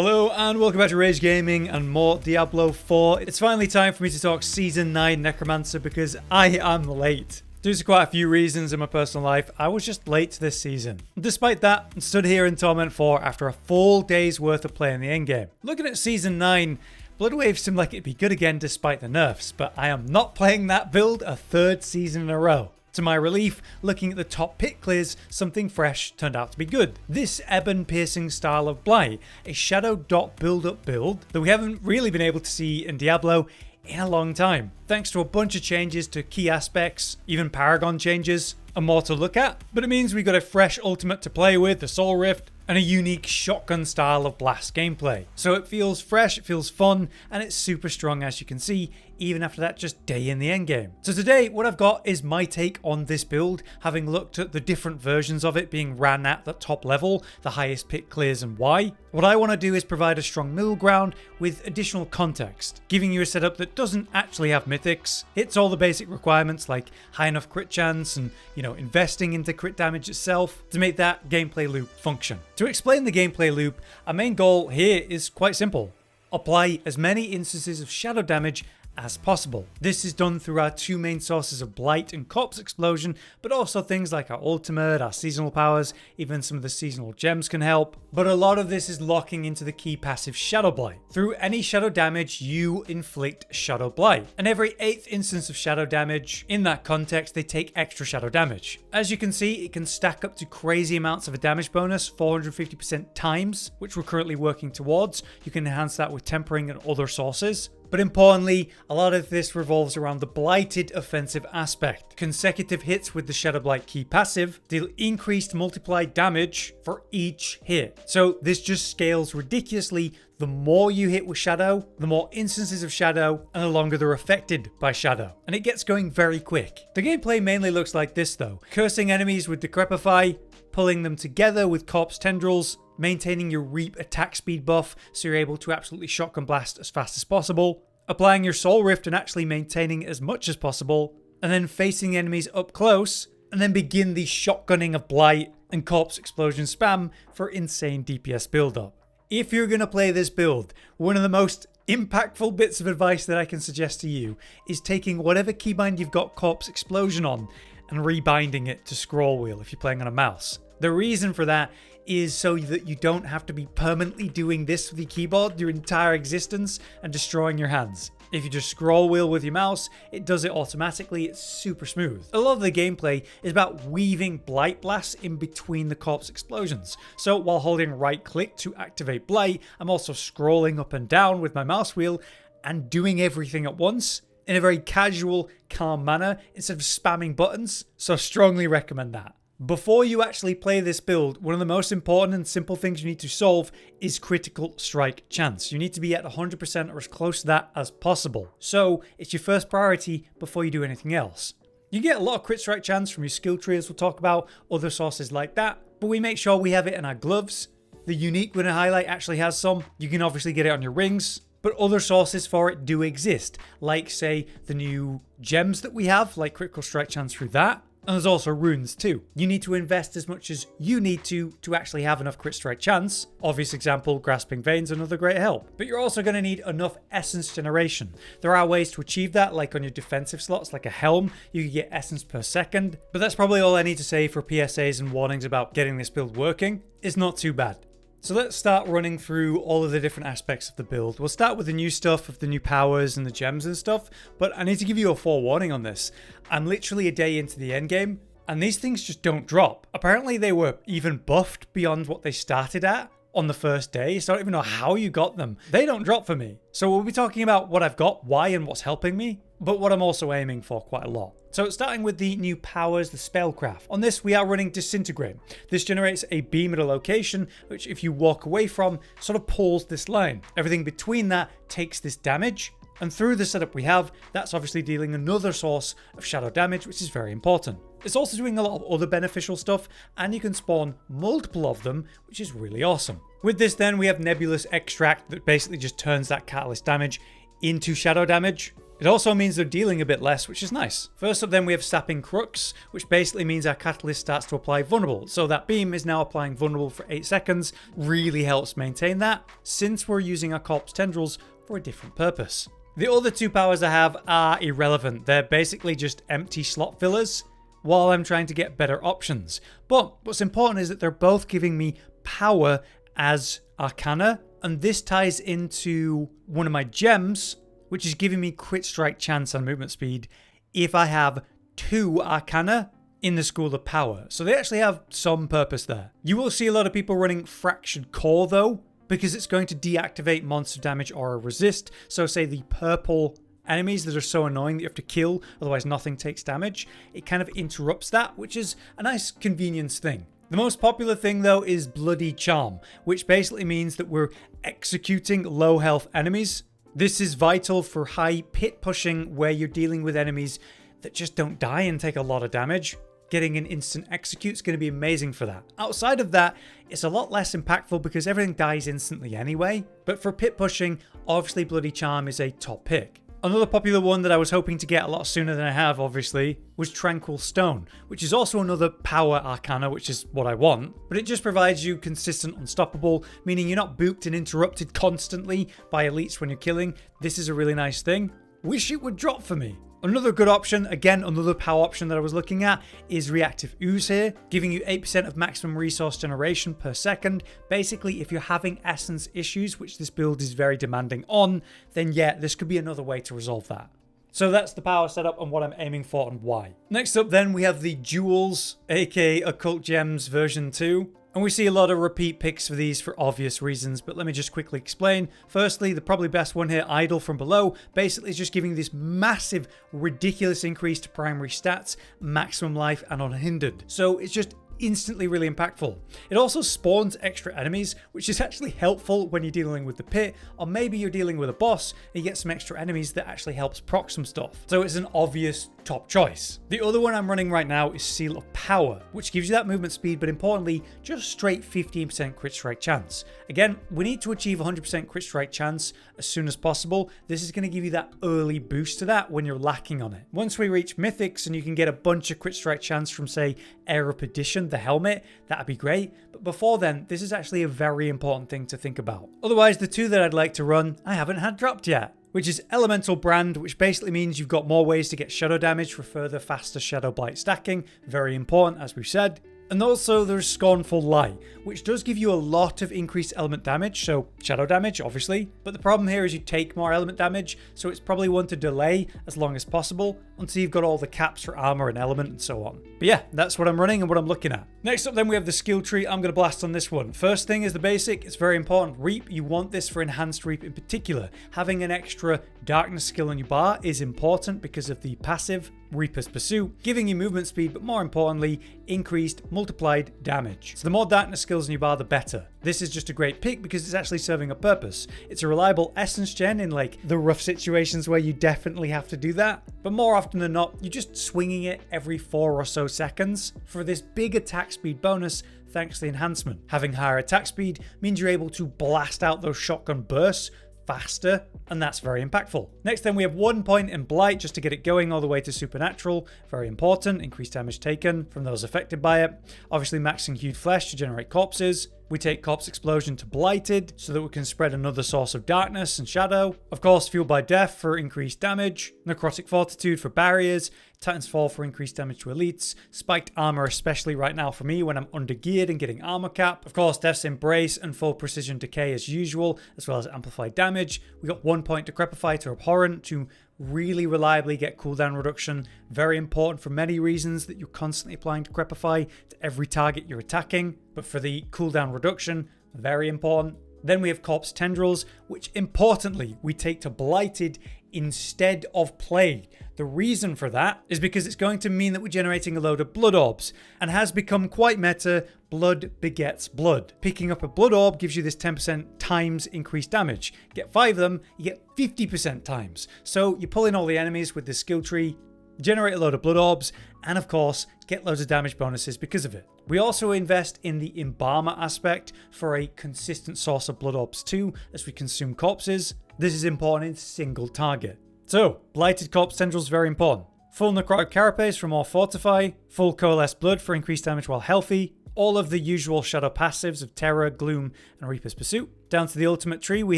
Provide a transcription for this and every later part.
Hello and welcome back to Rage Gaming and more Diablo 4. It's finally time for me to talk Season 9 Necromancer because I am late. Due to quite a few reasons in my personal life, I was just late to this season. Despite that, I stood here in Torment 4 after a full day's worth of play in the endgame. Looking at Season 9, Bloodwave seemed like it'd be good again despite the nerfs, but I am not playing that build a third season in a row. To my relief, looking at the top pit clears, something fresh turned out to be good. This ebon-piercing style of Blight, a shadow dot build-up build that we haven't really been able to see in Diablo in a long time, thanks to a bunch of changes to key aspects, even Paragon changes, and more to look at. But it means we got a fresh ultimate to play with, the Soul Rift, and a unique shotgun style of blast gameplay. So it feels fresh, it feels fun, and it's super strong as you can see, even after that just day in the endgame. So today, what I've got is my take on this build, having looked at the different versions of it being ran at the top level, the highest pit clears and why. What I want to do is provide a strong middle ground with additional context, giving you a setup that doesn't actually have mythics, hits all the basic requirements like high enough crit chance and, investing into crit damage itself to make that gameplay loop function. To explain the gameplay loop, our main goal here is quite simple. Apply as many instances of shadow damage as possible. This is done through our two main sources of Blight and Corpse Explosion, but also things like our ultimate, our seasonal powers, even some of the seasonal gems can help. But a lot of this is locking into the key passive Shadow Blight. Through any shadow damage, you inflict Shadow Blight. And every 8th instance of shadow damage, in that context, they take extra shadow damage. As you can see, it can stack up to crazy amounts of a damage bonus, 450% times, which we're currently working towards. You can enhance that with tempering and other sources. But importantly, a lot of this revolves around the blighted offensive aspect. Consecutive hits with the Shadow Blight key passive deal increased multiplied damage for each hit. So this just scales ridiculously. The more you hit with Shadow, the more instances of Shadow, and the longer they're affected by Shadow. And it gets going very quick. The gameplay mainly looks like this though. Cursing enemies with Decrepify, pulling them together with Corpse Tendrils, maintaining your Reap attack speed buff so you're able to absolutely shotgun blast as fast as possible, applying your Soul Rift and actually maintaining as much as possible, and then facing enemies up close, and then begin the shotgunning of Blight and Corpse Explosion spam for insane DPS build-up. If you're going to play this build, one of the most impactful bits of advice that I can suggest to you is taking whatever keybind you've got Corpse Explosion on and rebinding it to scroll wheel if you're playing on a mouse. The reason for that is so that you don't have to be permanently doing this with your keyboard your entire existence and destroying your hands. If you just scroll wheel with your mouse, it does it automatically. It's super smooth. A lot of the gameplay is about weaving Blight blasts in between the Corpse Explosions. So while holding right click to activate Blight, I'm also scrolling up and down with my mouse wheel and doing everything at once in a very casual, calm manner instead of spamming buttons. So strongly recommend that. Before you actually play this build, one of the most important and simple things you need to solve is critical strike chance. You need to be at 100% or as close to that as possible. So it's your first priority before you do anything else. You get a lot of crit strike chance from your skill tree, as we'll talk about, other sources like that, but we make sure we have it in our gloves. The unique winner highlight actually has some. You can obviously get it on your rings, but other sources for it do exist, like say the new gems that we have, like critical strike chance through that. And there's also runes too. You need to invest as much as you need to actually have enough crit strike chance. Obvious example, Grasping Veins, another great help. But you're also going to need enough essence generation. There are ways to achieve that, like on your defensive slots, like a helm, you can get essence per second. But that's probably all I need to say for PSAs and warnings about getting this build working. It's not too bad. So let's start running through all of the different aspects of the build. We'll start with the new stuff of the new powers and the gems and stuff, but I need to give you a forewarning on this. I'm literally a day into the endgame, and these things just don't drop. Apparently they were even buffed beyond what they started at on the first day, so I don't even know how you got them. They don't drop for me. So we'll be talking about what I've got, why, and what's helping me, but what I'm also aiming for quite a lot. So starting with the new powers, the spellcraft. On this, we are running Disintegrate. This generates a beam at a location, which if you walk away from, sort of pulls this line. Everything between that takes this damage. And through the setup we have, that's obviously dealing another source of shadow damage, which is very important. It's also doing a lot of other beneficial stuff, and you can spawn multiple of them, which is really awesome. With this then, we have Nebulous Extract that basically just turns that catalyst damage into shadow damage. It also means they're dealing a bit less, which is nice. First up then we have Sapping Crux, which basically means our catalyst starts to apply vulnerable. So that beam is now applying vulnerable for 8 seconds, really helps maintain that, since we're using our corpse tendrils for a different purpose. The other 2 powers I have are irrelevant. They're basically just empty slot fillers while I'm trying to get better options. But what's important is that they're both giving me power as arcana, and this ties into one of my gems, which is giving me crit strike chance and movement speed if I have 2 arcana in the School of Power. So they actually have some purpose there. You will see a lot of people running Fractured Core though, because it's going to deactivate monster damage or a resist. So say the purple enemies that are so annoying that you have to kill, otherwise nothing takes damage. It kind of interrupts that, which is a nice convenience thing. The most popular thing though is Bloody Charm, which basically means that we're executing low health enemies. This is vital for high pit pushing where you're dealing with enemies that just don't die and take a lot of damage. Getting an instant execute is going to be amazing for that. Outside of that, it's a lot less impactful because everything dies instantly anyway. But for pit pushing, obviously Bloody Charm is a top pick. Another popular one that I was hoping to get a lot sooner than I have, obviously, was Tranquil Stone, which is also another power arcana, which is what I want, but it just provides you consistent unstoppable, meaning you're not booped and interrupted constantly by elites when you're killing. This is a really nice thing. Wish it would drop for me. Another good option, again, another power option that I was looking at is Reactive Ooze here, giving you 8% of maximum resource generation per second. Basically, if you're having essence issues, which this build is very demanding on, then yeah, this could be another way to resolve that. So that's the power setup and what I'm aiming for and why. Next up then, we have the Jewels, aka Occult Gems version 2. And we see a lot of repeat picks for these for obvious reasons, but let me just quickly explain. Firstly, the probably best one here, Idol from Below, basically is just giving this massive, ridiculous increase to primary stats, maximum life, and unhindered. So it's just instantly really impactful. It also spawns extra enemies, which is actually helpful when you're dealing with the pit, or maybe you're dealing with a boss and you get some extra enemies that actually helps proc some stuff. So it's an obvious top choice. The other one I'm running right now is Seal of Power, which gives you that movement speed, but importantly, just straight 15% crit strike chance. Again, we need to achieve 100% crit strike chance as soon as possible. This is going to give you that early boost to that when you're lacking on it. Once we reach Mythics and you can get a bunch of crit strike chance from, say, Air Up Edition, the helmet, that'd be great. But before then, this is actually a very important thing to think about. Otherwise, the 2 that I'd like to run, I haven't had dropped yet, which is Elemental Brand, which basically means you've got more ways to get shadow damage for further faster Shadow Blight stacking. Very important, as we've said. And also there's Scornful Light, which does give you a lot of increased element damage, so shadow damage, obviously. But the problem here is you take more element damage, so it's probably one to delay as long as possible until you've got all the caps for armor and element and so on. But yeah, that's what I'm running and what I'm looking at. Next up then we have the skill tree. I'm going to blast on this one. First thing is the basic. It's very important. Reap, you want this for enhanced reap in particular. Having an extra darkness skill on your bar is important because of the passive Reaper's Pursuit, giving you movement speed, but more importantly, increased multiplied damage. So the more darkness skills in your bar, the better. This is just a great pick because it's actually serving a purpose. It's a reliable essence gen in like the rough situations where you definitely have to do that. But more often than not, you're just swinging it every 4 or so seconds for this big attack speed bonus thanks to the enhancement. Having higher attack speed means you're able to blast out those shotgun bursts faster, and that's very impactful. Next then we have 1 point in Blight just to get it going all the way to Supernatural. Very important, increased damage taken from those affected by it. Obviously maxing Hued Flesh to generate corpses. We take Corpse Explosion to Blighted so that we can spread another source of darkness and shadow. Of course, Fueled by Death for increased damage. Necrotic Fortitude for barriers. Titan's Fall for increased damage to elites. Spiked Armor, especially right now for me when I'm undergeared and getting armor cap. Of course, Death's Embrace and Full Precision Decay as usual, as well as amplified damage. We got 1 point Decrepify to Abhorrent to really reliably get cooldown reduction. Very important for many reasons that you're constantly applying Decrepify to every target you're attacking. But for the cooldown reduction, very important. Then we have Corpse Tendrils, which importantly we take to Blighted instead of Plague. The reason for that is because it's going to mean that we're generating a load of blood orbs, and has become quite meta, blood begets blood. Picking up a blood orb gives you this 10% times increased damage. Get 5 of them, you get 50% times. So you pull in all the enemies with this skill tree, generate a load of blood orbs, and of course get loads of damage bonuses because of it. We also invest in the Embalmer aspect for a consistent source of blood orbs too as we consume corpses. This is important in single target. So, blighted corpse tendrils very important. Full necrotic carapace for more fortify, full coalesced blood for increased damage while healthy, all of the usual shadow passives of terror, gloom, and reaper's pursuit. Down to the ultimate tree, we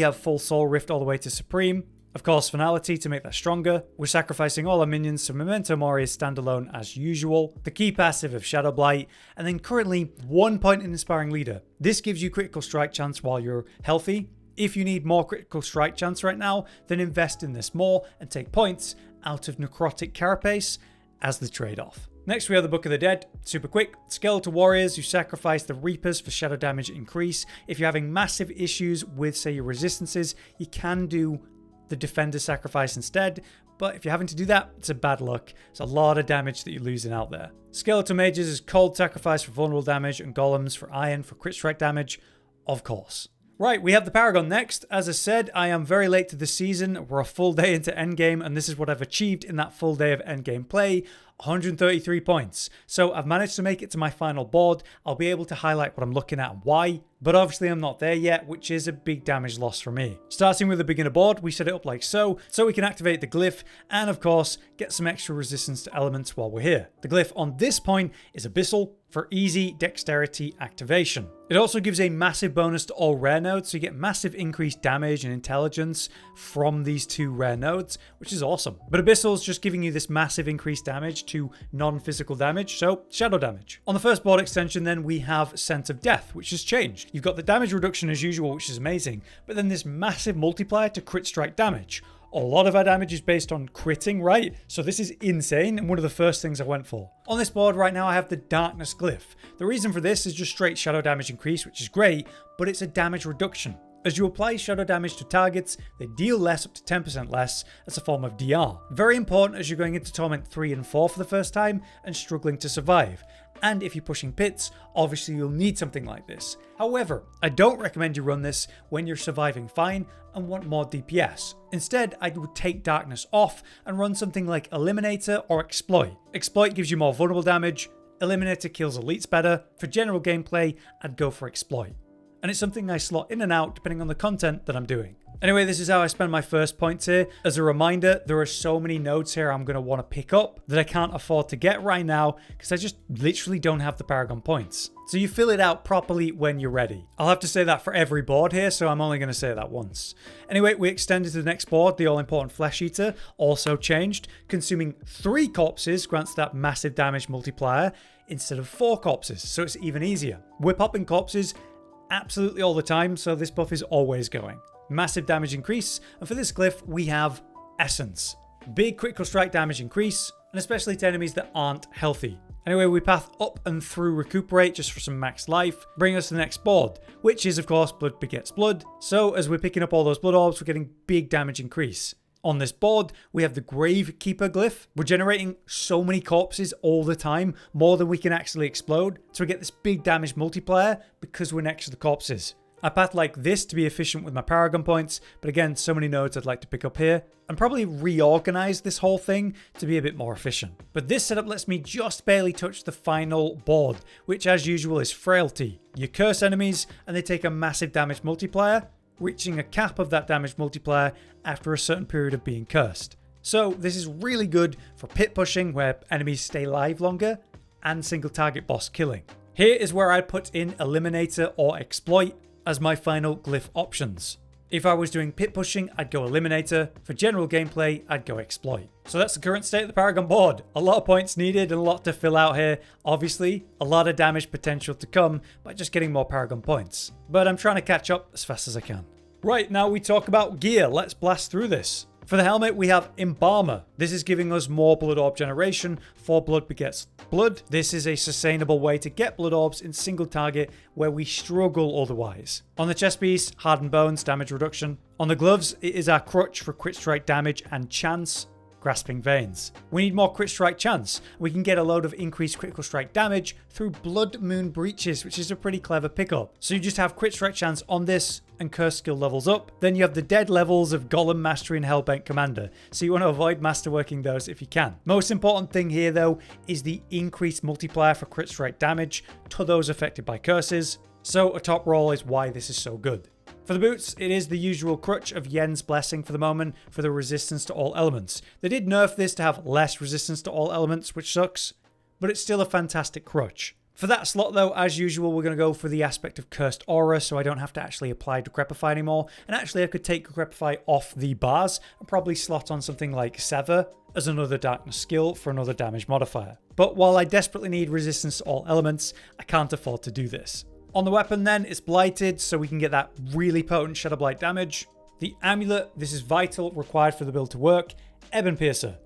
have full soul rift all the way to supreme. Of course, finality to make that stronger. We're sacrificing all our minions to Memento Mori standalone as usual. The key passive of Shadowblight, and then currently 1 point in Inspiring Leader. This gives you critical strike chance while you're healthy. If you need more critical strike chance right now, then invest in this more and take points out of necrotic carapace as the trade-off. Next we have the Book of the Dead. Super quick. Skeletal warriors who sacrifice the reapers for shadow damage increase. If you're having massive issues with, say, your resistances, you can do the defender sacrifice instead, but if you're having to do that, it's a bad luck. It's a lot of damage that you're losing out there. Skeletal mages is cold sacrifice for vulnerable damage and golems for iron for crit strike damage, of course. Right, we have the Paragon next. As I said, I am very late to the season. We're a full day into endgame, and this is what I've achieved in that full day of endgame play. 133 points. So I've managed to make it to my final board. I'll be able to highlight what I'm looking at and why, but obviously I'm not there yet, which is a big damage loss for me. Starting with the beginner board, we set it up like so we can activate the glyph and of course get some extra resistance to elements while we're here. The glyph on this point is Abyssal for easy dexterity activation. It also gives a massive bonus to all rare nodes, so you get massive increased damage and intelligence from these two rare nodes, which is awesome. But Abyssal is just giving you this massive increased damage to non-physical damage, so shadow damage. On the first board extension then we have Scent of Death, which has changed. You've got the damage reduction as usual, which is amazing, but then this massive multiplier to crit strike damage. A lot of our damage is based on critting, right? So this is insane and one of the first things I went for. On this board right now I have the Darkness Glyph. The reason for this is just straight shadow damage increase, which is great, but it's a damage reduction. As you apply shadow damage to targets, they deal less up to 10% less as a form of DR. Very important as you're going into Torment 3 and 4 for the first time and struggling to survive. And if you're pushing pits, obviously you'll need something like this. However, I don't recommend you run this when you're surviving fine and want more DPS. Instead, I would take Darkness off and run something like Eliminator or Exploit. Exploit gives you more vulnerable damage, Eliminator kills elites better. For general gameplay, I'd go for Exploit. And it's something I slot in and out depending on the content that I'm doing. Anyway, this is how I spend my first points here. As a reminder, there are so many nodes here I'm going to want to pick up that I can't afford to get right now because I just literally don't have the Paragon points. So you fill it out properly when you're ready. I'll have to say that for every board here, so I'm only going to say that once. Anyway, we extended to the next board. The all-important Flesh Eater also changed. Consuming 3 corpses grants that massive damage multiplier instead of 4 corpses, so it's even easier. We're popping corpses absolutely all the time, so this buff is always going. Massive damage increase, and for this glyph we have Essence. Big critical strike damage increase, and especially to enemies that aren't healthy. Anyway, we path up and through Recuperate just for some max life, bring us to the next board, which is of course Blood Begets Blood. So as we're picking up all those blood orbs, we're getting big damage increase. On this board, we have the Gravekeeper glyph. We're generating so many corpses all the time, more than we can actually explode. So we get this big damage multiplier because we're next to the corpses. I path like this to be efficient with my Paragon points, but again, so many nodes I'd like to pick up here, and probably reorganize this whole thing to be a bit more efficient. But this setup lets me just barely touch the final board, which as usual is Frailty. You curse enemies, and they take a massive damage multiplier, reaching a cap of that damage multiplier after a certain period of being cursed. So this is really good for pit pushing, where enemies stay alive longer, and single target boss killing. Here is where I'd put in Eliminator or Exploit as my final glyph options. If I was doing pit pushing, I'd go Eliminator. For general gameplay, I'd go Exploit. So that's the current state of the Paragon board. A lot of points needed and a lot to fill out here. Obviously, a lot of damage potential to come by just getting more Paragon points. But I'm trying to catch up as fast as I can. Right, now we talk about gear. Let's blast through this. For the helmet, we have Embalmer. This is giving us more blood orb generation for Blood Begets Blood. This is a sustainable way to get blood orbs in single target where we struggle otherwise. On the chest piece, Hardened Bones, damage reduction. On the gloves, it is our crutch for crit strike damage and chance, Grasping Veins. We need more crit strike chance. We can get a load of increased critical strike damage through Blood Moon Breaches, which is a pretty clever pickup. So you just have crit strike chance on this, and curse skill levels up. Then you have the dead levels of Golem Mastery and Hellbent Commander, so you want to avoid masterworking those if you can. Most important thing here though is the increased multiplier for crit strike damage to those affected by curses, so a top roll is why this is so good. For the boots, it is the usual crutch of Yen's Blessing for the moment for the resistance to all elements. They did nerf this to have less resistance to all elements, which sucks, but it's still a fantastic crutch. For that slot though, as usual, we're going to go for the aspect of Cursed Aura, so I don't have to actually apply Decrepify anymore. And actually I could take Decrepify off the bars and probably slot on something like Sever as another darkness skill for another damage modifier. But while I desperately need resistance to all elements, I can't afford to do this. On the weapon then, it's blighted, so we can get that really potent Shadowblight damage. The amulet, this is vital, required for the build to work. Ebonpiercer,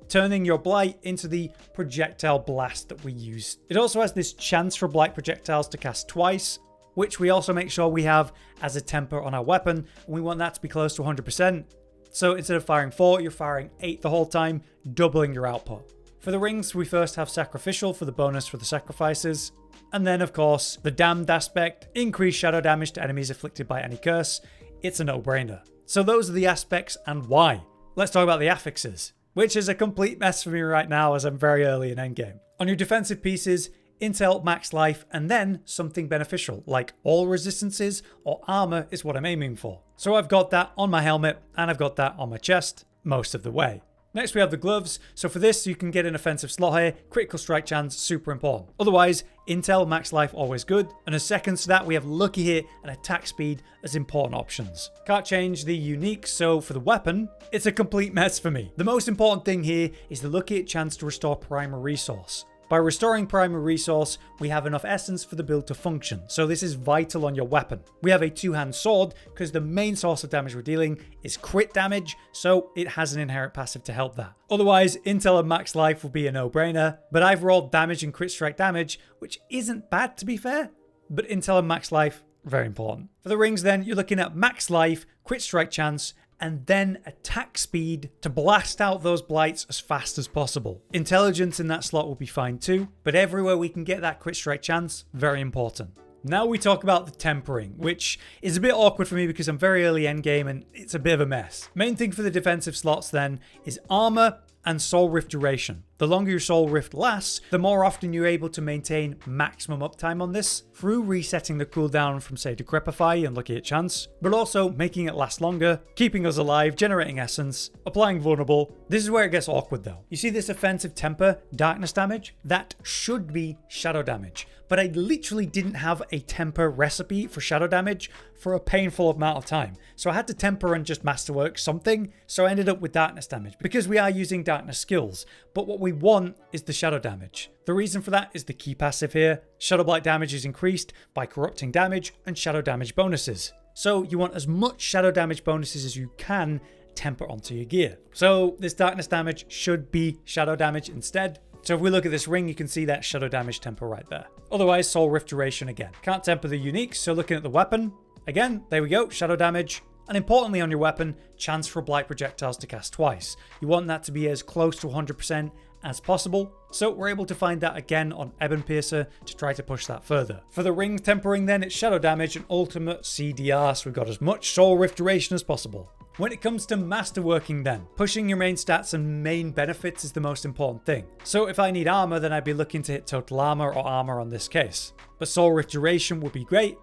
turning your blight into the projectile blast that we use. It also has this chance for blight projectiles to cast twice, which we also make sure we have as a temper on our weapon, and we want that to be close to 100%. So instead of firing 4, you're firing 8 the whole time, doubling your output. For the rings, we first have Sacrificial for the bonus for the sacrifices. And then, of course, the Damned aspect, increased shadow damage to enemies afflicted by any curse. It's a no-brainer. So those are the aspects and why. Let's talk about the affixes, which is a complete mess for me right now as I'm very early in endgame. On your defensive pieces, Intel, Max Life, and then something beneficial, like all resistances or armor is what I'm aiming for. So I've got that on my helmet, and I've got that on my chest most of the way. Next we have the gloves, so for this you can get an offensive slot here, critical strike chance, super important. Otherwise, Intel, Max Life, always good. And as seconds to that we have lucky hit and attack speed as important options. Can't change the unique, so for the weapon, it's a complete mess for me. The most important thing here is the lucky hit chance to restore primary resource. By restoring primary resource, we have enough essence for the build to function, so this is vital on your weapon. We have a two-hand sword, because the main source of damage we're dealing is crit damage, so it has an inherent passive to help that. Otherwise, Intel and Max Life will be a no-brainer, but I've rolled damage and crit strike damage, which isn't bad to be fair, but Intel and Max Life, very important. For the rings then, you're looking at Max Life, crit strike chance, and then attack speed to blast out those blights as fast as possible. Intelligence in that slot will be fine too, but everywhere we can get that crit strike chance, very important. Now we talk about the tempering, which is a bit awkward for me because I'm very early endgame and it's a bit of a mess. Main thing for the defensive slots then is armor and Soul Rift duration. The longer your Soul Rift lasts, the more often you're able to maintain maximum uptime on this through resetting the cooldown from say Decrepify and Lucky Hit Chance, but also making it last longer, keeping us alive, generating essence, applying vulnerable. This is where it gets awkward though. You see this offensive temper, darkness damage? That should be shadow damage, but I literally didn't have a temper recipe for shadow damage for a painful amount of time. So I had to temper and just masterwork something, so I ended up with darkness damage because we are using darkness skills, but what we want is the shadow damage. The reason for that is the key passive here. Shadowblight damage is increased by corrupting damage and shadow damage bonuses. So you want as much shadow damage bonuses as you can temper onto your gear. So this darkness damage should be shadow damage instead. So if we look at this ring, you can see that shadow damage temper right there. Otherwise, Soul Rift duration again. Can't temper the unique, so looking at the weapon, again, there we go, shadow damage. And importantly on your weapon, chance for blight projectiles to cast twice. You want that to be as close to 100% as possible. So we're able to find that again on Ebonpiercer to try to push that further. For the ring tempering then, it's shadow damage and ultimate CDR, so we've got as much Soul Rift duration as possible. When it comes to masterworking then, pushing your main stats and main benefits is the most important thing. So if I need armor, then I'd be looking to hit total armor or armor on this case. But Soul Rift duration would be great.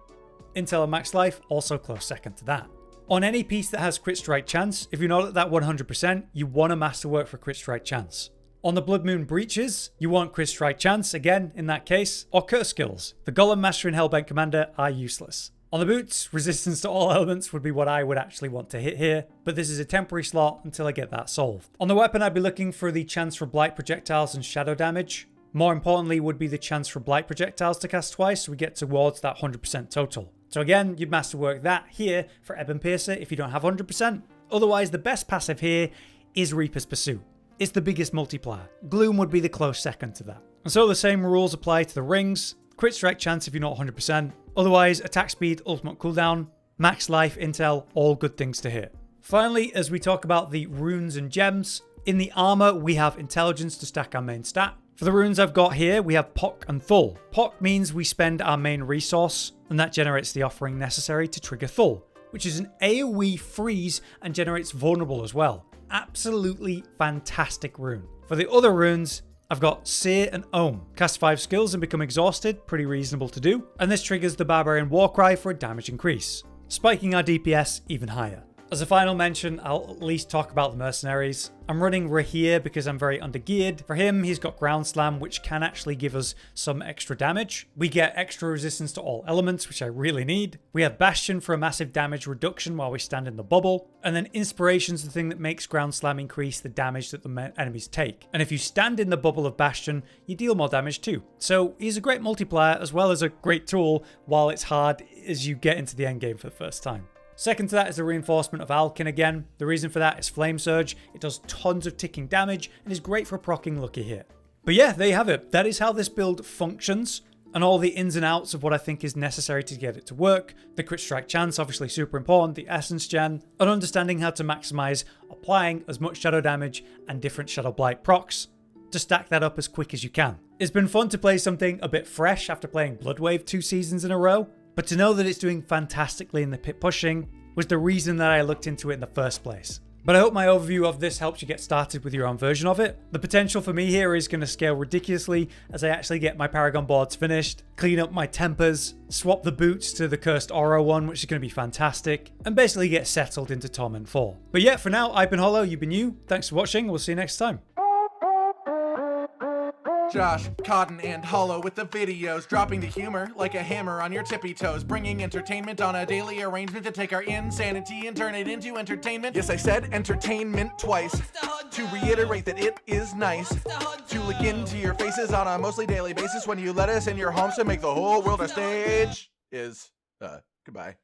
Intel and Max Life also close second to that. On any piece that has crit strike chance, if you're not at that 100%, you want to masterwork for crit strike chance. On the Blood Moon Breaches, you want crit strike chance, again in that case, or curse skills. The Golem Master and Hellbent Commander are useless. On the boots, resistance to all elements would be what I would actually want to hit here, but this is a temporary slot until I get that solved. On the weapon, I'd be looking for the chance for blight projectiles and shadow damage. More importantly would be the chance for blight projectiles to cast twice, so we get towards that 100% total. So again, you'd masterwork that here for Ebonpiercer if you don't have 100%. Otherwise, the best passive here is Reaper's Pursuit. It's the biggest multiplier. Gloom would be the close second to that. And so the same rules apply to the rings. Crit strike chance if you're not 100%. Otherwise, attack speed, ultimate cooldown, max life, intel, all good things to hit. Finally, as we talk about the runes and gems, in the armor, we have intelligence to stack our main stat. For the runes I've got here, we have Pock and Thul. Pock means we spend our main resource, and that generates the offering necessary to trigger Thul, which is an AoE freeze and generates vulnerable as well. Absolutely fantastic rune. For the other runes, I've got Seer and Ohm. Cast 5 skills and become exhausted, pretty reasonable to do. And this triggers the Barbarian Warcry for a damage increase. spiking our DPS even higher. As a final mention, I'll at least talk about the Mercenaries. I'm running Rahir because I'm very undergeared. For him, he's got Ground Slam, which can actually give us some extra damage. We get extra resistance to all elements, which I really need. We have Bastion for a massive damage reduction while we stand in the bubble. And then Inspiration's the thing that makes Ground Slam increase the damage that the enemies take. And if you stand in the bubble of Bastion, you deal more damage too. So he's a great multiplier as well as a great tool while it's hard as you get into the endgame for the first time. Second to that is the reinforcement of Alkin again. The reason for that is Flame Surge. It does tons of ticking damage and is great for proccing Lucky Hit. But yeah, there you have it. That is how this build functions and all the ins and outs of what I think is necessary to get it to work. The crit strike chance, obviously super important, the essence gen, and understanding how to maximize applying as much shadow damage and different Shadow Blight procs to stack that up as quick as you can. It's been fun to play something a bit fresh after playing Bloodwave 2 seasons in a row. But to know that it's doing fantastically in the pit pushing was the reason that I looked into it in the first place. But I hope my overview of this helps you get started with your own version of it. The potential for me here is going to scale ridiculously as I actually get my Paragon boards finished, clean up my tempers, swap the boots to the Cursed Oro one, which is going to be fantastic, and basically get settled into Torment 4. But yeah, for now, I've been Hollow, you've been you. Thanks for watching, we'll see you next time. Josh, Cotton, and Hollow with the videos, dropping the humor like a hammer on your tippy toes, bringing entertainment on a daily arrangement to take our insanity and turn it into entertainment. Yes, I said entertainment twice, to reiterate that it is nice to look into your faces on a mostly daily basis when you let us in your homes to make the whole world a stage. Goodbye.